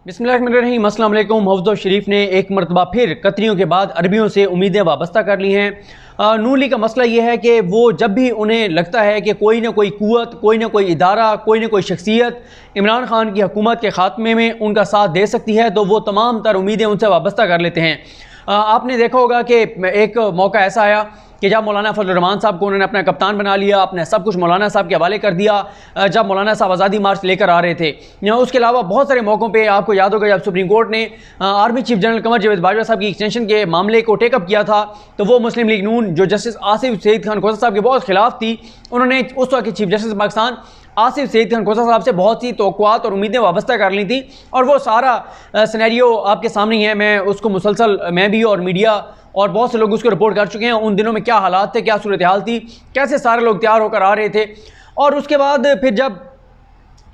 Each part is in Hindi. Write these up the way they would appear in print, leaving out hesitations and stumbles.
बिस्मिल्लाहिर्रहमानिर्रहीम। अस्सलाम वालेकुम। हफ्ज़ शरीफ ने एक मरतबा फिर कतरियों के बाद अरबियों से उम्मीदें वाबस्ता कर ली हैं। नून लीग का मसला ये है कि वो जब भी उन्हें लगता है कि कोई ना कोई क़ुव्वत, कोई ना कोई इदारा, कोई ना कोई शख्सियत इमरान खान की हुकूमत के ख़ात्मे में उनका साथ दे सकती है तो वो तमाम तर उम्मीदें उनसे वाबस्ता कर लेते हैं। आपने देखा होगा कि एक मौका ऐसा आया कि जब मौलाना फजल-उर-रहमान साहब को उन्होंने अपना कप्तान बना लिया, अपने सब कुछ मौलाना साहब के हवाले कर दिया। जब मौलाना साहब आज़ादी मार्च लेकर आ रहे थे, उसके अलावा बहुत सारे मौक़ों पे आपको याद होगा जब सुप्रीम कोर्ट ने army chief general Qamar Javed Bajwa साहब की एक्सटेंशन के मामले को टेकअप किया था, तो वो मुस्लिम लीग नून जो जस्टिस आसिफ सईद खान खोसा साहब के बहुत खिलाफ थी, उन्होंने उस वक्त के चीफ जस्टिस पाकिस्तान आसिफ सईद खान खोसा साहब से बहुत सी तवक्कुआत और उम्मीदें वाबस्ता कर ली थी। और वो सारा सिनेरियो आपके सामने ही है। मैं उसको मुसलसल मैं भी और मीडिया और बहुत से लोग उसको रिपोर्ट कर चुके हैं। उन दिनों में क्या हालात थे, क्या सूरत हाल थी, कैसे सारे लोग तैयार होकर आ रहे थे। और उसके बाद फिर जब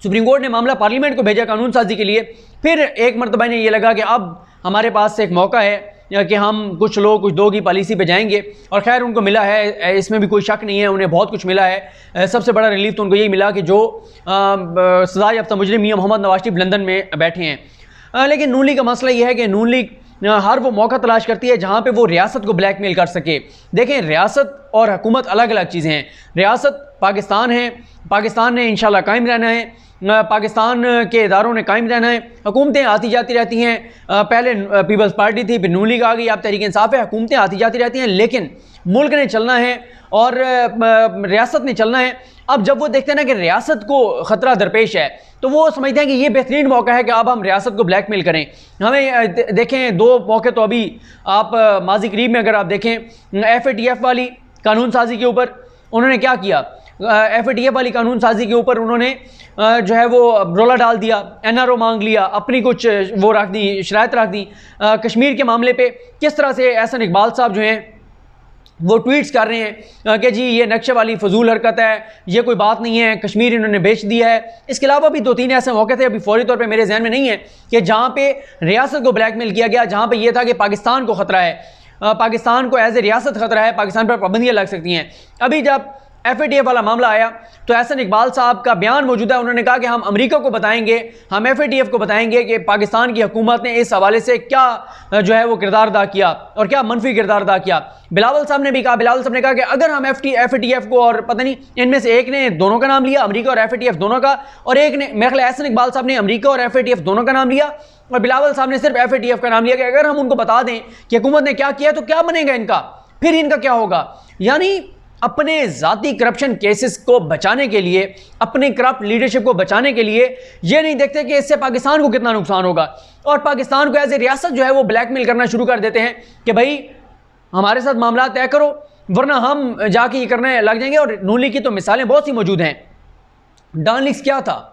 सुप्रीम कोर्ट ने मामला पार्लियामेंट को भेजा कानून साजी के लिए, फिर एक मरतबा इन्हें यह लगा कि अब हमारे पास एक मौका है कि हम कुछ लोग कुछ दो की पॉलिसी पे जाएंगे। और खैर उनको मिला है, इसमें भी कोई शक नहीं है, उन्हें बहुत कुछ मिला है। सबसे बड़ा रिलीफ तो उनको यही मिला कि जो सज़ा याफ्ता मुजरिम मियां मोहम्मद नवाज शरीफ लंदन में बैठे हैं। लेकिन नून लीग का मसला यह है कि नून लीग हर वो मौका तलाश करती है जहाँ पे वो रियासत को ब्लैकमेल कर सके। देखें, रियासत और हुकूमत अलग अलग चीज़ें हैं। रियासत पाकिस्तान है, पाकिस्तान ने इंशाल्लाह कायम रहना है, पाकिस्तान के इदारों ने कायम रहना है। हुकूमतें आती जाती रहती हैं, पहले पीपल्स पार्टी थी, फिर नून लीग आ गई, अब तहरीक इंसाफ है। हुकूमतें आती जाती रहती हैं, लेकिन मुल्क ने चलना है और रियासत ने चलना है। अब जब वो देखते हैं ना कि रियासत को ख़तरा दरपेश है, तो वो समझते हैं कि ये बेहतरीन मौका है कि अब हम रियासत को ब्लैकमेल करें। हमें देखें, दो मौके तो अभी आप माजी करीब में अगर आप देखें, FATF वाली कानून साजी के ऊपर उन्होंने क्या किया। FATF वाली कानून साजी के ऊपर उन्होंने जो है वो रोला डाल दिया, NRO मांग लिया, अपनी कुछ वो रख दी, शराइत रख दी। कश्मीर के मामले पे किस तरह से एहसन इकबाल साहब जो हैं वो ट्वीट्स कर रहे हैं कि जी ये नक्शे वाली फजूल हरकत है, ये कोई बात नहीं है, कश्मीर इन्होंने बेच दिया है। इसके अलावा भी दो तीन ऐसे मौके थे, अभी फौरी तौर पे मेरे जहन में नहीं है, कि जहाँ पे रियासत को ब्लैकमेल किया गया, जहाँ पे ये था कि पाकिस्तान को ख़तरा है, पाकिस्तान को एज ए रियासत ख़तरा है, पाकिस्तान पर पाबंदियाँ लग सकती हैं। अभी जब FATF वाला मामला आया तो एहसन इकबाल साहब का बयान मौजूद है। उन्होंने कहा कि हम अमेरिका को बताएंगे, हम FATF को बताएंगे कि पाकिस्तान की हुकूमत ने इस हवाले से क्या जो है वो किरदार अदा किया और क्या मनफी किरदार अदा किया। बिलावल साहब ने भी कहा, बिलावल साहब ने कहा कि अगर हम FATF को, और पता नहीं इनमें से एक ने दोनों का नाम लिया, अमेरिका और FATF दोनों का, और एक ने मेरे ख्याल एहसन इकबाल साहब ने अमेरिका और FATF दोनों का नाम लिया, और बिलावल साहब ने सिर्फ FATF का नाम लिया कि अगर हम उनको बता दें कि हुकूमत ने क्या किया तो क्या बनेगा इनका, फिर इनका क्या होगा। यानी अपने ज़ाती करप्शन केसेस को बचाने के लिए, अपने करप्ट लीडरशिप को बचाने के लिए ये नहीं देखते कि इससे पाकिस्तान को कितना नुकसान होगा, और पाकिस्तान को एज ए रियासत जो है वो ब्लैकमेल करना शुरू कर देते हैं कि भाई हमारे साथ मामला तय करो वरना हम जाके ये करने लग जाएंगे। और नून लीग की तो मिसालें बहुत सी मौजूद हैं। डॉन लीग्स क्या था,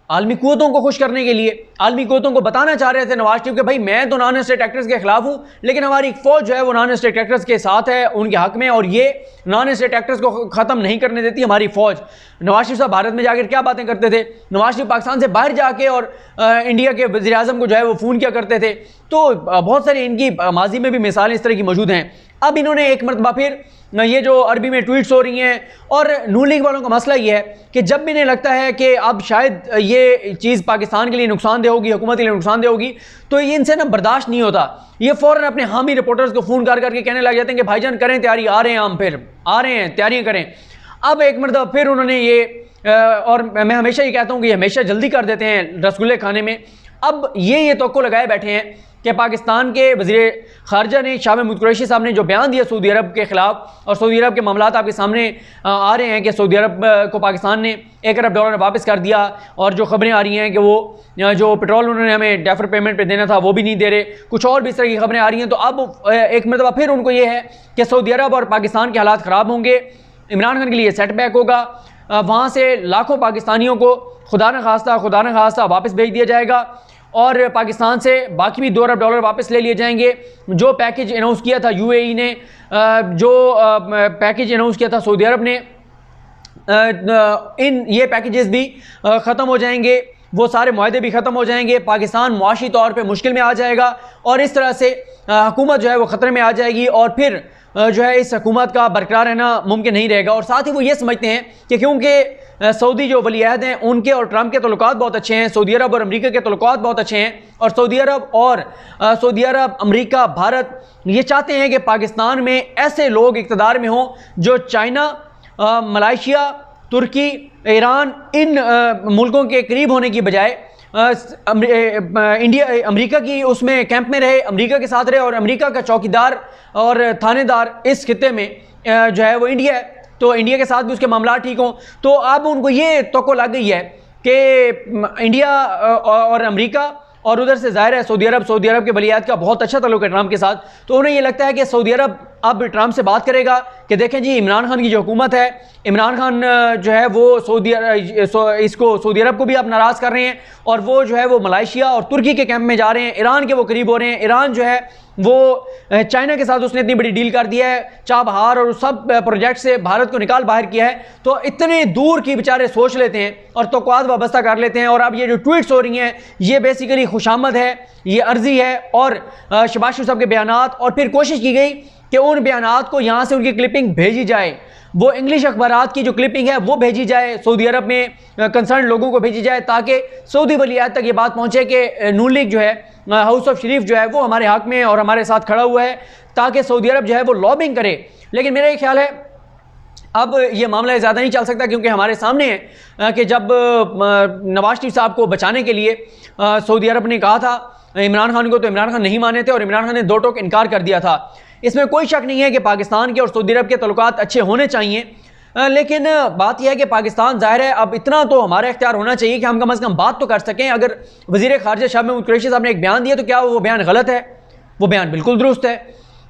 आलमी कुव्वतों को खुश करने के लिए, आलमी कुव्वतों को बताना चाह रहे थे नवाज शरीफ के भाई मैं तो नॉन स्टेट एक्टर्स के खिलाफ हूँ, लेकिन हमारी फौज जो है वो नॉन स्टेट एक्टर्स के साथ है, उनके हक में, और ये नॉन स्टेट एक्टर्स को ख़त्म नहीं करने देती हमारी फौज। नवाज शरीफ साहब भारत में जाकर क्या बातें करते थे, नवाज शरीफ पाकिस्तान से बाहर जाके और इंडिया के वज़ीर आज़म को जो है वो फ़ोन किया करते थे। तो बहुत सारी इनकी माजी में भी मिसालें इस तरह की मौजूद हैं। अब इन्होंने एक मरतबा फिर ये जो अरबी में ट्वीट्स हो रही हैं, और नून लीग वालों का मसला ये है कि जब भी इन्हें लगता है कि अब शायद ये चीज़ पाकिस्तान के लिए नुकसानदेह होगी, हुकूमत के लिए नुकसानदेह होगी, तो ये इनसे ना बर्दाश्त नहीं होता। ये फ़ौरन अपने हामी रिपोर्टर्स को फ़ोन कर करके कहने लग जाते हैं कि भाईजान करें तैयारी, आ रहे हैं, हम फिर आ रहे हैं, तैयारियाँ करें। अब एक मरतबा फिर उन्होंने ये और मैं हमेशा ये कहता हूँ कि हमेशा जल्दी कर देते हैं रसगुल्ले खाने में। अब ये तवक्को लगाए बैठे हैं कि पाकिस्तान के वज़ीर ख़ारजा ने, शाह महमूद कुरैशी साहब ने जो बयान दिया सऊदी अरब के ख़िलाफ़, और सऊदी अरब के मामलात आपके सामने आ रहे हैं कि सऊदी अरब को पाकिस्तान ने $1 अरब वापस कर दिया, और जो ख़बरें आ रही हैं कि वो जो पेट्रोल उन्होंने हमें डेफर पेमेंट पे देना था वो भी नहीं दे रहे, कुछ और भी इस तरह की खबरें आ रही हैं। तो अब एक मरतबा फिर उनको ये है कि सऊदी अरब और पाकिस्तान के हालात ख़राब होंगे, इमरान खान के लिए सेटबैक होगा, वहाँ से लाखों पाकिस्तानियों को खुदा न खास्ता वापस भेज दिया जाएगा, और पाकिस्तान से बाकी भी $2 अरब वापस ले लिए जाएंगे। जो पैकेज अनाउंस किया था UAE ने, जो पैकेज अनाउंस किया था सऊदी अरब ने, ये पैकेजेस भी ख़त्म हो जाएंगे, वो सारे मुआहदे भी ख़त्म हो जाएंगे, पाकिस्तान मुआशी तौर पे मुश्किल में आ जाएगा, और इस तरह से हुकूमत जो है वो ख़तरे में आ जाएगी। और फिर जो है इस हुकूमत का बरकरार रहना मुमकिन नहीं रहेगा। और साथ ही वो ये समझते हैं कि क्योंकि सऊदी जो वलीअहद हैं उनके और ट्रंप के तल्लुकात बहुत अच्छे हैं, सऊदी अरब और अमेरिका के तल्लुकात बहुत अच्छे हैं, और सऊदी अरब अमेरिका भारत ये चाहते हैं कि पाकिस्तान में ऐसे लोग इक़्तिदार में हों जो चाइना, मलेशिया, तुर्की, ईरान इन मुल्कों के करीब होने की बजाय अमेरिका की उसमें कैंप में रहे, अमेरिका के साथ रहे, और अमेरिका का चौकीदार और थानेदार इस खित्ते में जो है वो इंडिया है, तो इंडिया के साथ भी उसके मामला ठीक हों। तो अब उनको ये तवक्को लग गई है कि इंडिया और अमेरिका और उधर से ज़ाहिर है सऊदी अरब के वलीअहद का बहुत अच्छा ताल्लुक है ट्रंप के साथ, तो उन्हें ये लगता है कि सऊदी अरब अब ट्रंप से बात करेगा कि देखें जी इमरान खान की जो हुकूमत है, इमरान खान जो है वो सऊदी अरब को भी आप नाराज़ कर रहे हैं, और वो जो है वो मलेशिया और तुर्की के कैंप में जा रहे हैं, ईरान के वो करीब हो रहे हैं। ईरान जो है वो चाइना के साथ उसने इतनी बड़ी डील कर दिया है, चाबहार और सब प्रोजेक्ट से भारत को निकाल बाहर किया है, तो इतने दूर की बेचारे सोच लेते हैं और तौक़ुआत वाबस्ता कर लेते हैं। और अब ये जो ट्वीट्स हो रही हैं ये बेसिकली खुशामद है, ये अर्जी है, और शहबाज शरीफ साहब के बयानात, और फिर कोशिश की गई कि उन बयानात को यहाँ से उनकी क्लिपिंग भेजी जाए, वो इंग्लिश अखबारात की जो क्लिपिंग है वो भेजी जाए, सऊदी अरब में कंसर्न लोगों को भेजी जाए, ताकि सऊदी वलीअहद तक ये बात पहुँचे कि नून लीग जो है, हाउस ऑफ शरीफ जो है वो हमारे हक में और हमारे साथ खड़ा हुआ है, ताकि सऊदी अरब जो है वो लॉबिंग करे। लेकिन मेरा ये ख्याल है अब ये मामला ज़्यादा नहीं चल सकता, क्योंकि हमारे सामने है कि जब नवाज शरीफ साहब को बचाने के लिए सऊदी अरब ने कहा था इमरान खान को, तो इमरान खान नहीं माने थे और इमरान खान ने दो टोक इनकार कर दिया था। इसमें कोई शक नहीं है कि पाकिस्तान के और सऊदी अरब के तल्लुकात अच्छे होने चाहिए, लेकिन बात यह है कि पाकिस्तान ज़ाहिर है अब इतना तो हमारा इख्तियार होना चाहिए कि हम कम अज़ कम बात तो कर सकें। अगर वज़ीर ख़ारिजा शाह महमूद कुरैशी साहब ने एक बयान दिया तो क्या वो बयान गलत है? वो बयान बिल्कुल दुरुस्त है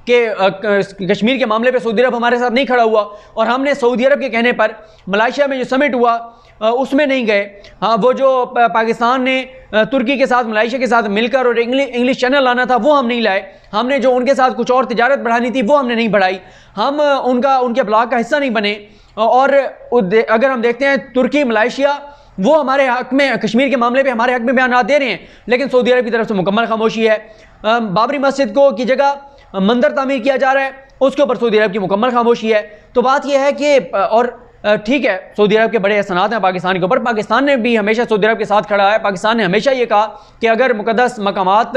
कि कश्मीर के मामले पे सऊदी अरब हमारे साथ नहीं खड़ा हुआ, और हमने सऊदी अरब के कहने पर मलेशिया में जो समिट हुआ उसमें नहीं गए। हाँ, वो जो पाकिस्तान ने तुर्की के साथ, मलेशिया के साथ मिलकर और इंग्लिश चैनल लाना था वो हम नहीं लाए, हमने जो उनके साथ कुछ और तिजारत बढ़ानी थी वो हमने नहीं बढ़ाई, हम उनके ब्लॉक का हिस्सा नहीं बने। और अगर हम देखते हैं तुर्की, मलेशिया वो हमारे हक में कश्मीर के मामले पे हमारे हक में बयान दे रहे हैं, लेकिन सऊदी अरब की तरफ से मुकम्मल खामोशी है। बाबरी मस्जिद को की जगह मंदिर तामीर किया जा रहा है, उसके ऊपर सऊदी अरब की मुकम्मल खामोशी है। तो बात यह है कि और ठीक है, सऊदी अरब के बड़े एहसानात हैं पाकिस्तान के ऊपर, पाकिस्तान ने भी हमेशा सऊदी अरब के साथ खड़ा है। पाकिस्तान ने हमेशा ये कहा कि अगर मुक़द्दस मकामात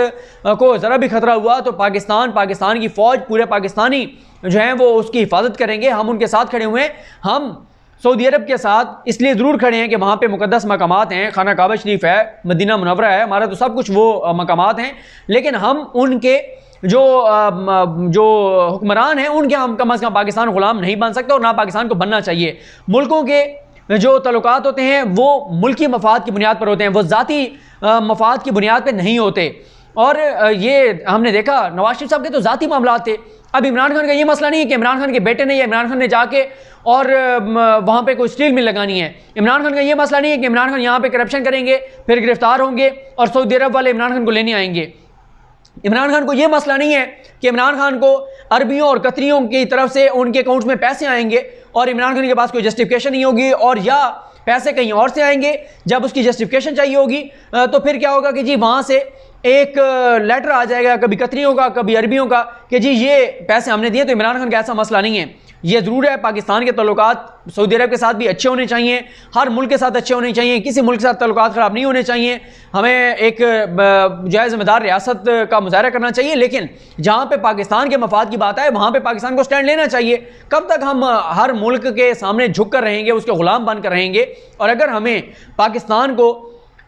को ज़रा भी खतरा हुआ तो पाकिस्तान की फ़ौज, पूरे पाकिस्तानी जो हैं वो उसकी हिफाजत करेंगे। हम उनके साथ खड़े हुए हैं, हम सऊदी अरब के साथ इसलिए ज़रूर खड़े हैं कि वहाँ पे मुक़द्दस मकामात हैं, खाना काबा शरीफ है, मदीना मुनव्वरा है, हमारा तो सब कुछ वो मकामात हैं, लेकिन हम उनके जो हुक्मरान हैं उनके हम कम अज़ कम पाकिस्तान ग़ुलाम नहीं बन सकते, और ना पाकिस्तान को बनना चाहिए। मुल्कों के जो तल्लुकात होते हैं वो मुल्की मफाद की बुनियाद पर होते हैं, वो ज़ाती मफाद की बुनियाद पर नहीं होते। और ये हमने देखा नवाज शरीफ साहब के तो ज़ाती मामला थे। अब इमरान खान का ये मसला नहीं है कि इमरान खान के बेटे ने या इमरान खान ने जाके और वहाँ पे कोई स्टील मिल लगानी है। इमरान खान का ये मसला नहीं है कि इमरान खान यहाँ पे करप्शन करेंगे, फिर गिरफ्तार होंगे और सऊदी अरब वाले इमरान खान को लेने आएंगे। इमरान खान को यह मसला नहीं है कि इमरान खान को अरबियों और कतरियों की तरफ से उनके अकाउंट्स में पैसे आएंगे और इमरान खान के पास कोई जस्टिफिकेशन नहीं होगी, और या पैसे कहीं और से आएंगे। जब उसकी जस्टिफिकेशन चाहिए होगी तो फिर क्या होगा कि जी वहाँ से एक लेटर आ जाएगा, कभी कतरियों का कभी अरबियों का, कि जी ये पैसे हमने दिए। तो इमरान खान का ऐसा मसला नहीं है। ये ज़रूर है पाकिस्तान के तल्लुकात सऊदी अरब के साथ भी अच्छे होने चाहिए, हर मुल्क के साथ अच्छे होने चाहिए, किसी मुल्क के साथ तल्लुकात ख़राब नहीं होने चाहिए। हमें एक जो है ज़िम्मेदार रियासत का मुजाहरा करना चाहिए, लेकिन जहाँ पे पाकिस्तान के मफाद की बात आए वहाँ पे पाकिस्तान को स्टैंड लेना चाहिए। कब तक हम हर मुल्क के सामने झुक कर रहेंगे, उसके ग़ुलाम बनकर रहेंगे? और अगर हमें पाकिस्तान को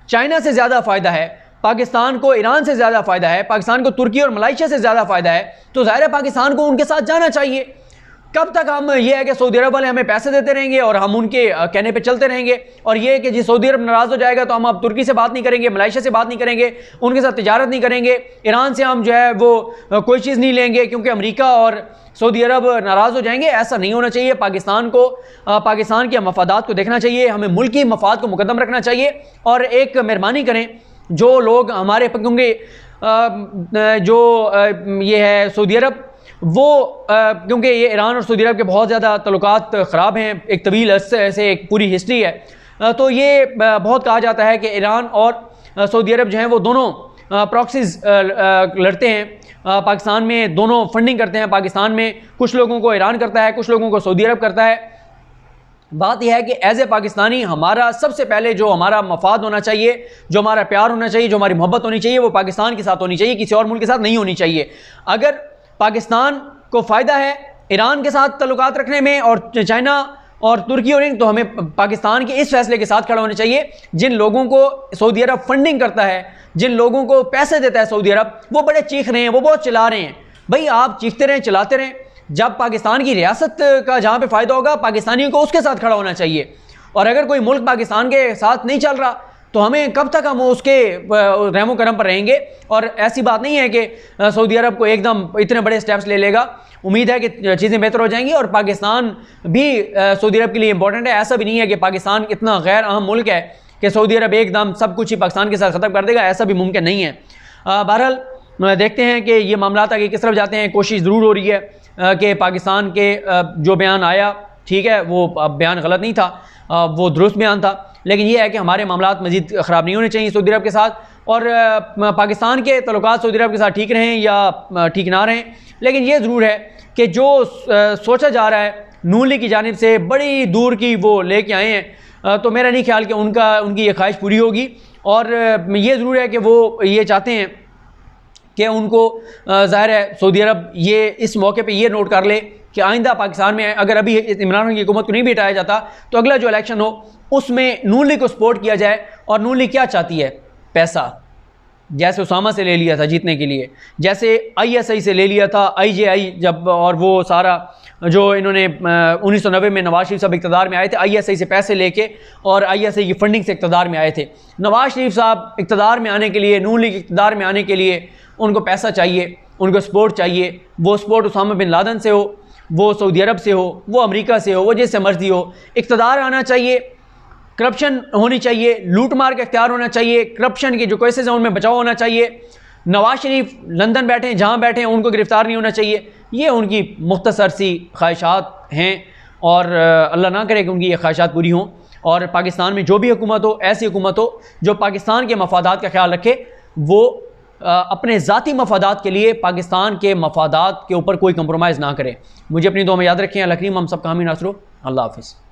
चाइना से ज़्यादा फ़ायदा है, पाकिस्तान को ईरान से ज़्यादा फ़ायदा है, पाकिस्तान को तुर्की और मलेशिया से ज़्यादा फ़ायदा है, तो ज़ाहिर है पाकिस्तान को उनके साथ जाना चाहिए। कब तक हम ये है कि सऊदी अरब वाले हमें पैसे देते रहेंगे और हम उनके कहने पे चलते रहेंगे, और ये है कि जी सऊदी अरब नाराज़ हो जाएगा तो हम अब तुर्की से बात नहीं करेंगे, मलेशिया से बात नहीं करेंगे, उनके साथ तिजारत नहीं करेंगे, ईरान से हम जो है वो कोई चीज़ नहीं लेंगे क्योंकि अमेरिका और सऊदी अरब नाराज़ हो जाएंगे। ऐसा नहीं होना चाहिए। पाकिस्तान को पाकिस्तान के मफादात को देखना चाहिए, हमें मुल्की मफाद को मुकद्दम रखना चाहिए। और एक मेहरबानी करें, जो लोग हमारे क्योंकि जो ये है सऊदी अरब, वो क्योंकि ये ईरान और सऊदी अरब के बहुत ज़्यादा तल्लुकात ख़राब हैं, एक तवील अरसे से एक पूरी हिस्ट्री है, तो ये बहुत कहा जाता है कि ईरान और सऊदी अरब जो हैं वो दोनों प्रॉक्सीज लड़ते हैं, पाकिस्तान में दोनों फंडिंग करते हैं। पाकिस्तान में कुछ लोगों को ईरान करता है, कुछ लोगों को सऊदी अरब करता है। बात यह है कि एज ए पाकिस्तानी हमारा सबसे पहले जो हमारा मफाद होना चाहिए, जो हमारा प्यार होना चाहिए, जो हमारी मोहब्बत होनी चाहिए, वो पाकिस्तान के साथ होनी चाहिए, किसी और मुल्क के साथ नहीं होनी चाहिए। अगर पाकिस्तान को फ़ायदा है ईरान के साथ तल्लुकात रखने में और चाइना और तुर्की और तो हमें पाकिस्तान के इस फैसले के साथ खड़ा होना चाहिए। जिन लोगों को सऊदी अरब फंडिंग करता है, जिन लोगों को पैसे देता है सऊदी अरब, वो बड़े चीख रहे हैं, वो बहुत चिल्ला रहे हैं। भाई आप चीखते रहें, चिल्लाते रहें। जब पाकिस्तान की रियासत का जहाँ पे फ़ायदा होगा, पाकिस्तानियों को उसके साथ खड़ा होना चाहिए। और अगर कोई मुल्क पाकिस्तान के साथ नहीं चल रहा तो हमें कब तक हम उसके रहमो करम पर रहेंगे। और ऐसी बात नहीं है कि सऊदी अरब को एकदम इतने बड़े स्टेप्स ले लेगा। उम्मीद है कि चीज़ें बेहतर हो जाएंगी और पाकिस्तान भी सऊदी अरब के लिए इंपॉर्टेंट है। ऐसा भी नहीं है कि पाकिस्तान इतना गैर अहम मुल्क है कि सऊदी अरब एकदम सब कुछ ही पाकिस्तान के साथ ख़त्म कर देगा, ऐसा भी मुमकिन नहीं है। बहरहाल देखते हैं कि ये मामला आगे किस तरफ जाते हैं। कोशिश ज़रूर हो रही है कि पाकिस्तान के जो बयान आया, ठीक है, वो बयान गलत नहीं था, वो दुरुस्त बयान था। लेकिन ये है कि हमारे मामलात मज़ीद ख़राब नहीं होने चाहिए सऊदी अरब के साथ, और पाकिस्तान के तल्लुकात सऊदी अरब के साथ ठीक रहें या ठीक ना रहें। लेकिन ये ज़रूर है कि जो सोचा जा रहा है नून लीग की जानिब से बड़ी दूर की वो लेके आए हैं, तो मेरा नहीं ख्याल कि उनकी ये ख्वाहिश पूरी होगी। और ये ज़रूर है कि वो ये चाहते हैं कि उनको ज़ाहिर है सऊदी अरब ये इस मौके पे ये नोट कर ले कि आइंदा पाकिस्तान में अगर अभी इमरान खान की हुकूमत को नहीं भी हटाया जाता तो अगला जो इलेक्शन हो उसमें नून लीग को सपोर्ट किया जाए। और नून लीग क्या चाहती है? पैसा। जैसे उसामा से ले लिया था जीतने के लिए, जैसे ISI से ले लिया था, IJI जब, और वो सारा जो इन्होंने 1990 में नवाज शरीफ साहब इक़्तिदार में आए थे, ISI से पैसे लेके और ISI की फंडिंग से इक़्तिदार में आए थे। नवाज शरीफ साहब इक़्तिदार में आने के लिए, नून लीग इक़्तिदार में आने के लिए उनको पैसा चाहिए, उनको सपोर्ट चाहिए। वो सपोर्ट उसामा बिन लादेन से हो, वो सऊदी अरब से हो, वो अमेरिका से हो, वो जिससे मर्जी हो, इक़्तिदार आना चाहिए, करप्शन होनी चाहिए, लूट मार का इख्तियार होना चाहिए, करप्शन के जो केसेस हैं उनमें बचाव होना चाहिए। नवाज शरीफ लंदन बैठे हैं, जहाँ बैठे हैं उनको गिरफ्तार नहीं होना चाहिए। ये उनकी मुख्तसर सी ख्वाहिशात हैं और अल्लाह ना करे कि उनकी ये ख्वाहिशात पूरी हों। और पाकिस्तान में जो भी हुकूमत हो, ऐसी हुकूमत हो जो पाकिस्तान के मफादात का ख्याल रखे, वो अपने ज़ाती मफादात के लिए पाकिस्तान के मफादात के ऊपर कोई कंप्रोमाइज़ ना करे। मुझे अपनी दुआ में याद रखें। अल्लाह करीम हम सब का हामी नासरो। अल्लाह हाफ़िज़।